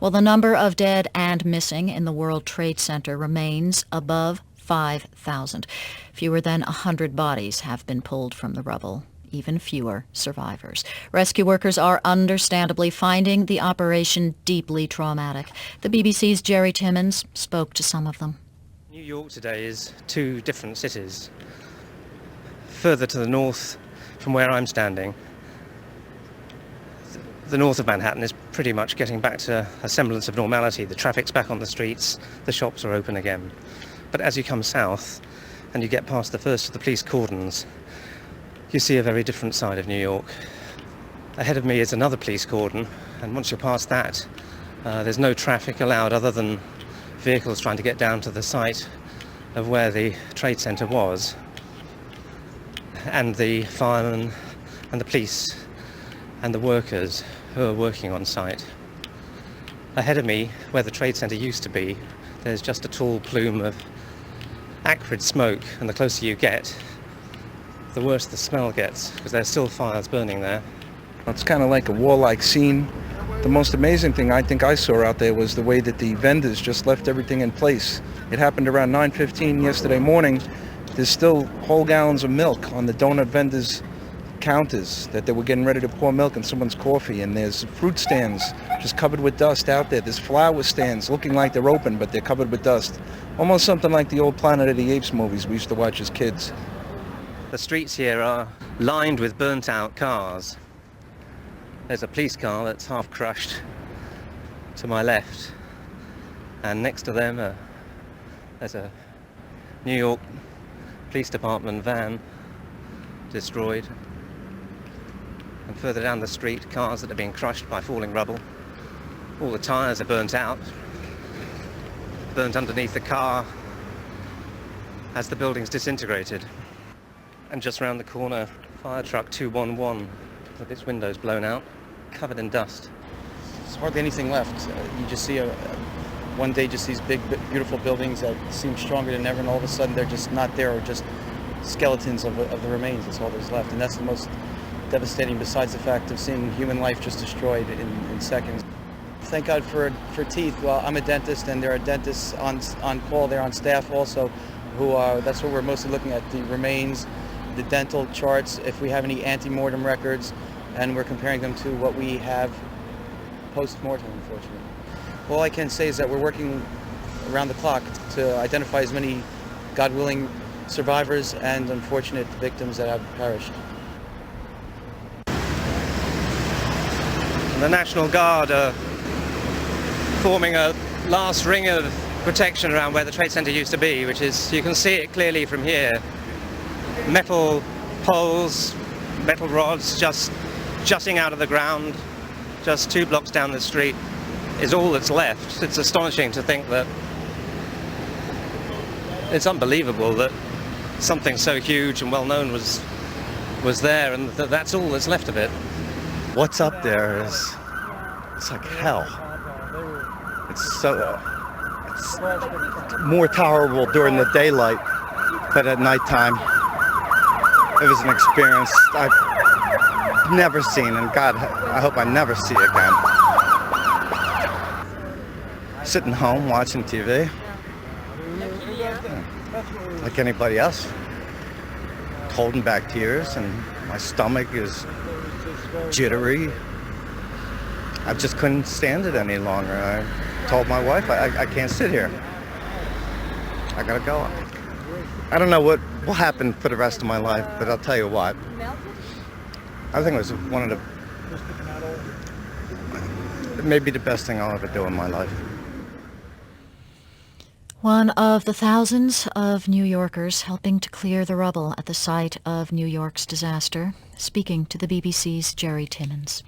Well, the number of dead and missing in the World Trade Center remains above 5,000. Fewer than 100 bodies have been pulled from the rubble. Even fewer survivors. Rescue workers are understandably finding the operation deeply traumatic. The BBC's Jerry Timmins spoke to some of them. New York today is two different cities. Further to the north from where I'm standing, the north of Manhattan is pretty much getting back to a semblance of normality. The traffic's back on the streets, the shops are open again. But as you come south and you get past the first of the police cordons, you see a very different side of New York. Ahead of me is another police cordon, and once you're past that, there's no traffic allowed other than vehicles trying to get down to the site of where the trade center was, and the firemen and the police and the workers who are working on site. Ahead of me, where the trade center used to be, there's just a tall plume of acrid smoke, and the closer you get, the worse the smell gets, because there's still fires burning there. It's kind of like a warlike scene. The most amazing thing I think I saw out there was the way that the vendors just left everything in place. It happened around 9:15 yesterday morning. There's still whole gallons of milk on the donut vendors' counters that they were getting ready to pour milk in someone's coffee, and there's fruit stands just covered with dust out there. There's flower stands looking like they're open, but they're covered with dust. Almost something like the old Planet of the Apes movies we used to watch as kids. The streets here are lined with burnt-out cars. There's a police car that's half crushed to my left, and next to them there's a New York Police Department van destroyed. And further down the street, cars that have been crushed by falling rubble. All the tyres are burnt out, burnt underneath the car as the building's disintegrated. And just round the corner, fire truck 211 with its windows blown out, covered in dust. There's hardly anything left. You just see one day just these big, beautiful buildings that seem stronger than ever, and all of a sudden they're just not there, or just skeletons of the remains. That's all there's left, and that's the most devastating, besides the fact of seeing human life just destroyed in seconds. Thank God for teeth. Well, I'm a dentist, and there are dentists on call there on staff also, who are, that's what we're mostly looking at, the remains, the dental charts, if we have any ante-mortem records, and we're comparing them to what we have post-mortem, unfortunately. All I can say is that we're working around the clock to identify as many, God willing, survivors and unfortunate victims that have perished. The National Guard are forming a last ring of protection around where the Trade Center used to be, which is, you can see it clearly from here. Metal poles, metal rods just jutting out of the ground, just 2 blocks down the street is all that's left. It's astonishing to think that, it's unbelievable that something so huge and well known was there, and that's all that's left of it. What's up there is, it's like hell. It's more tolerable during the daylight, but at nighttime, it was an experience I've never seen, and God, I hope I never see again. Sitting home watching TV, like anybody else, holding back tears, and my stomach is jittery. I just couldn't stand it any longer. I told my wife, I can't sit here. I gotta go. I don't know what will happen for the rest of my life, but I'll tell you what. I think it was one of maybe the best thing I'll ever do in my life. One of the thousands of New Yorkers helping to clear the rubble at the site of New York's disaster, speaking to the BBC's Jerry Timmins.